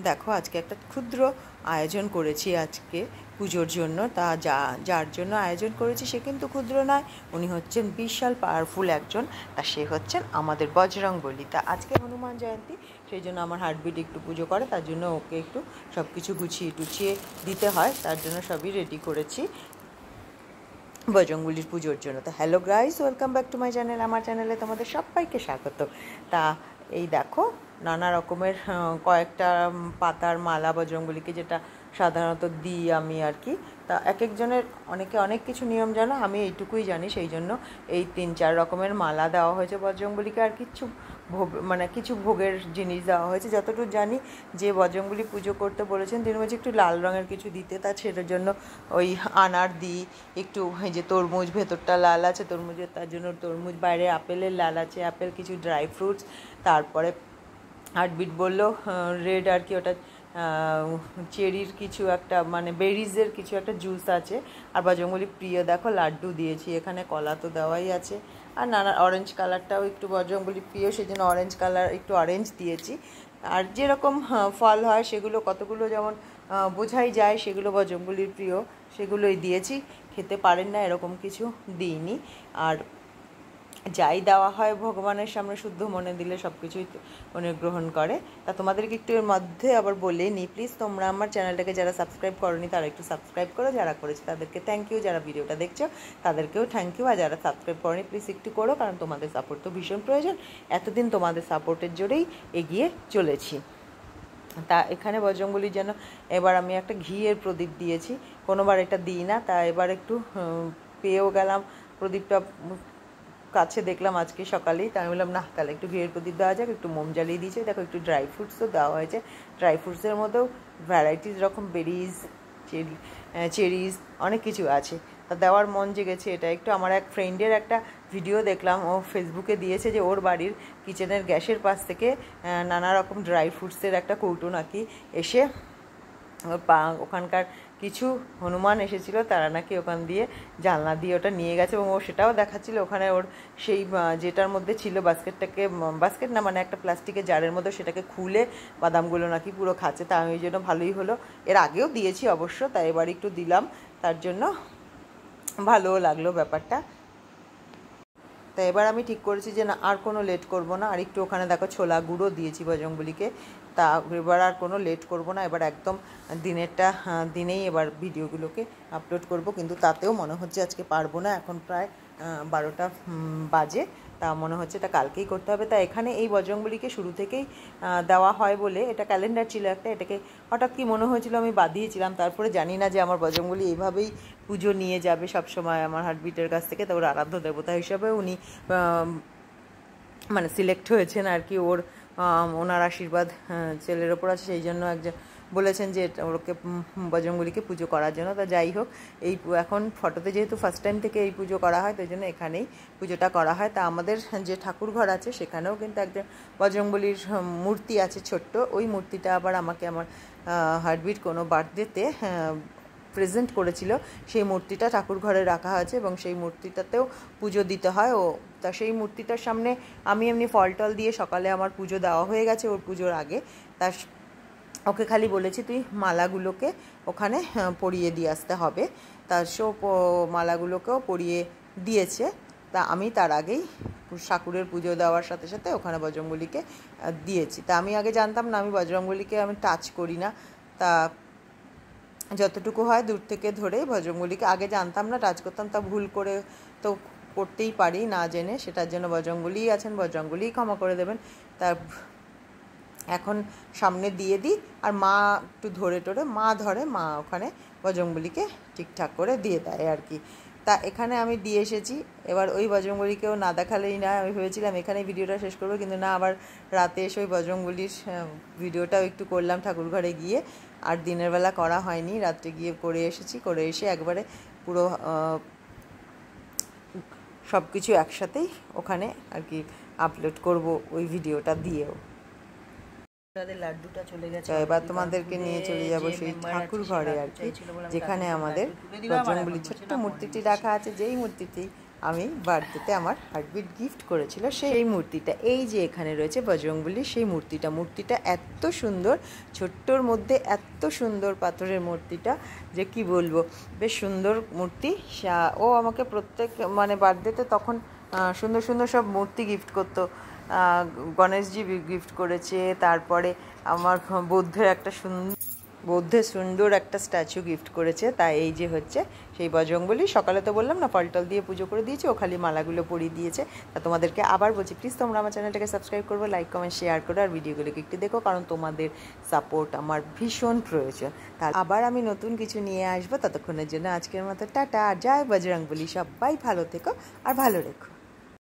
দেখো আজকে একটা ক্ষুদ্র আয়োজন করেছি আজকে পুজোর জন্য। তা যার জন্য আয়োজন করেছি সে কিন্তু ক্ষুদ্র নয়, উনি হচ্ছেন বিশাল পাওয়ারফুল একজন। তা সে হচ্ছেন আমাদের বজরংবলী। তা আজকে হনুমান জয়ন্তী, সেই জন্য আমার হার্টবিট একটু পুজো করে, তার জন্য ওকে একটু সব কিছু গুছিয়ে টুছিয়ে দিতে হয়, তার জন্য সবই রেডি করেছি বজরংবলীর পুজোর জন্য। তো hello guys, welcome back to my channel. আমার চ্যানেলে তোমাদের সবাইকে স্বাগত। তা এই দেখো নানা রকমের কয়েকটা পাতার মালা বজরংবলীকে, যেটা সাধারণত দিই আমি আর কি। তা এক একজনের অনেকে অনেক কিছু নিয়ম জানো, আমি এইটুকুই জানি, সেই জন্য এই 3-4 রকমের মালা দেওয়া হয়েছে বজরংবলীকে। আর কিছু কিছু ভোগের জিনিস দেওয়া হয়েছে। যতটুকু জানি যে বজরংবলী পুজো করতে বলেছেন তিনি বলছে একটু লাল রঙের কিছু দিতে, তা সেটার জন্য ওই আনার দিই, একটু এই যে তরমুজ ভেতরটা লাল আছে তরমুজের, তার জন্য তরমুজ, বাইরে আপেলের লাল আছে আপেল, কিছু ড্রাই ফ্রুটস, তারপরে হার্টবিট বললো রেড আর কি, ওটা চেরির কিছু একটা মানে বেরিজের কিছু একটা জুস আছে। আর বজরংবলী প্রিয় দেখো লাড্ডু দিয়েছি, এখানে কলা তো দেওয়াই আছে। আর নানা অরেঞ্জ কালারটাও একটু বজরংবলী প্রিয়, সেই জন্য অরেঞ্জ কালার একটু অরেঞ্জ দিয়েছি। আর যেরকম ফল হয় সেগুলো কতগুলো যেমন বোঝাই যায় সেগুলো বজরংবলীর প্রিয়, সেগুলোই দিয়েছি। খেতে পারেন না এরকম কিছু দিইনি। আর যাই দেওয়া হয় ভগবানের সামনে শুদ্ধ মনে দিলে সব কিছুই উনি গ্রহণ করে। তা তোমাদেরকে একটু এর মধ্যে আবার বলে নিই, প্লিজ তোমরা আমার চ্যানেলটাকে যারা সাবস্ক্রাইব করোনি তারা একটু সাবস্ক্রাইব করো, যারা করেছে তাদেরকে থ্যাংক ইউ, যারা ভিডিওটা দেখছো তাদেরকেও থ্যাংক ইউ, আর যারা সাবস্ক্রাইব করোনি প্লিজ একটু করো, কারণ তোমাদের সাপোর্ট তো ভীষণ প্রয়োজন। এতদিন তোমাদের সাপোর্টের জোরেই এগিয়ে চলেছি। তা এখানে বজরংবলীর যেন এবার আমি একটা ঘিয়ের প্রদীপ দিয়েছি, কোনোবার এটা দিই না, তা এবার একটু পেয়েও গেলাম প্রদীপটা কাছে, দেখলাম আজকে সকালেই, তাই আমি বললাম না তাহলে একটু ঘিয়ের প্রদীপ দেওয়া যাক। একটু মোম জ্বালিয়ে দিয়েছে, দেখো একটু ড্রাই ফ্রুটসও দেওয়া হয়েছে। ড্রাই ফ্রুটসের মধ্যেও ভ্যারাইটিস রকম বেরিজ, চেরিজ অনেক কিছু আছে। তা দেওয়ার মন জেগেছে এটা একটু। আমার এক ফ্রেন্ডের একটা ভিডিও দেখলাম, ও ফেসবুকে দিয়েছে যে ওর বাড়ির কিচেনের গ্যাসের পাশ থেকে নানা রকম ড্রাই ফ্রুটসের একটা কৌটো নাকি এসে ওখানকার কিছু হনুমান এসেছিল, তারা নাকি ওখান দিয়ে জানলা দিয়ে ওটা নিয়ে গেছে, এবং ও সেটাও দেখাচ্ছিল ওখানে ওর সেই যেটার মধ্যে ছিল বাস্কেটটাকে, বাস্কেট না মানে একটা প্লাস্টিকের জারের মধ্যে, সেটাকে খুলে বাদামগুলো নাকি পুরো খাচ্ছে। তা আমি ওই জন্য ভালোই হলো, এর আগেও দিয়েছি অবশ্য, তাই এবার একটু দিলাম, তার জন্য ভালোও লাগলো ব্যাপারটা। তা এবার আমি ঠিক করেছি যে না আর কোনো লেট করব না। আর একটু ওখানে দেখো ছোলা গুঁড়ো দিয়েছি বজরংবলীকে। তা এবার আর কোনো লেট করব না, এবার একদম দিনেই এবার ভিডিওগুলোকে আপলোড করব। কিন্তু তাতেও মনে হচ্ছে আজকে পারবো না, এখন প্রায় 12টা বাজে, তা মনে হচ্ছে এটা কালকেই করতে হবে। তা এখানে এই বজরংবলীকে শুরু থেকেই দেওয়া হয় বলে, এটা ক্যালেন্ডার ছিল একটা, এটাকে হঠাৎ কি মনে হয়েছিল আমি বাঁধিয়েছিলাম। তারপরে জানি না যে আমার বজরংবলী এইভাবেই পুজো নিয়ে যাবে সবসময় আমার হার্টবিটের কাছ থেকে। তো ওর আরাধ্য দেবতা হিসাবে উনি মানে সিলেক্ট হয়েছেন আর কি, ওনার আশীর্বাদ ছেলের ওপর আছে, সেই জন্য একজন বলেছেন যে ওকে বজরংবলীকে পুজো করার জন্য। তা যাই হোক, এই এখন ফটোতে যেহেতু ফার্স্ট টাইম থেকে এই পুজো করা হয়, তাই জন্য এখানেই পুজোটা করা হয়। তা আমাদের যে ঠাকুর ঘর আছে সেখানেও কিন্তু একজন বজরংবলীর মূর্তি আছে ছোট্ট, ওই মূর্তিটা আবার আমাকে আমার হার্টবিট কোনো বার্থডেতে প্রেজেন্ট করেছিল, সেই মূর্তিটা ঠাকুর ঘরে রাখা আছে, এবং সেই মূর্তিটাতেও পুজো দিতে হয়। তা সেই মূর্তিটার সামনে আমি এমনি ফল টল দিয়ে সকালে আমার পুজো দেওয়া হয়ে গেছে ওর পুজোর আগে। তার ওকে খালি বলেছি তুই মালাগুলোকে ওখানে পরিয়ে দিয়ে আসতে হবে, তার মালাগুলোকেও পরিয়ে দিয়েছে। তা আমি তার আগেই ঠাকুরের পুজো দেওয়ার সাথে সাথে ওখানে বজরংবলীকে দিয়েছি। তা আমি আগে জানতাম না, আমি বজরংবলীকে আমি টাচ করি না, তা যতটুকু হয় দূর থেকে ধরে বজরংবলীকে, আগে জানতাম না, টাচ করতাম, তা ভুল করে তো করতেই পারি না জেনে, সেটার জন্য বজরংবলীই আছেন, বজরংবলীই ক্ষমা করে দেবেন। তা এখন সামনে দিয়ে দিই, আর মা একটু ধরে মা ওখানে বজরংবলীকে ঠিকঠাক করে দিয়ে দেয় আর কি। তা এখানে আমি দিয়ে এসেছি, এবার ওই বজরংবলীকেও না দেখালেই না, আমি ভেবেছিলাম এখানে ভিডিওটা শেষ করবো, কিন্তু না, আবার রাতে এসে ওই বজরংবলীর ভিডিওটাও একটু করলাম ঠাকুর ঘরে গিয়ে, আর দিনের বেলা করা হয়নি, রাত্রে গিয়ে করে এসেছি, করে এসে একবারে পুরো সব কিছু একসাথেই ওখানে আর কি আপলোড করব ওই ভিডিওটা দিয়েও। লাড্ডুটা চলে গেছে, এবার তোমাদেরকে নিয়ে চলে যাবো সেই ঠাকুর ঘরে আর কি, যেখানে আমাদের বজরংবলীর ছোট্ট মূর্তিটি রাখা আছে, যেই মূর্তিটি আমি বার্থডেতে আমার হার্টবিট গিফট করেছিল সেই মূর্তিটা। এই যে এখানে রয়েছে বজরংবলী, সেই মূর্তিটা এত সুন্দর, ছোট্টর মধ্যে এত সুন্দর পাথরের মূর্তিটা যে কি বলবো, বেশ সুন্দর মূর্তি। ও আমাকে প্রত্যেক মানে বার্থডেতে তখন সুন্দর সুন্দর সব মূর্তি গিফট করতো। গণেশজি গিফট করেছে, তারপরে আমার বৌদ্ধের সুন্দর একটা স্ট্যাচু গিফট করেছে। তাই এই যে হচ্ছে সেই বজরংবলী। সকালে তো বললাম না, ফল টল দিয়ে পুজো করে দিয়েছে, ও খালি মালাগুলো পরিয়ে দিয়েছে। তা তোমাদেরকে আবার বলছি, প্লিজ তোমরা আমার চ্যানেলটাকে সাবস্ক্রাইব করবে, লাইক কমেন্ট শেয়ার করো, আর ভিডিওগুলোকে একটু দেখো, কারণ তোমাদের সাপোর্ট আমার ভীষণ প্রয়োজন। তার আবার আমি নতুন কিছু নিয়ে আসবো, ততক্ষণের জন্য আজকের মতো টাটা, জয় বজরংবলী। সবাই ভালো থেকো আর ভালো রেখো।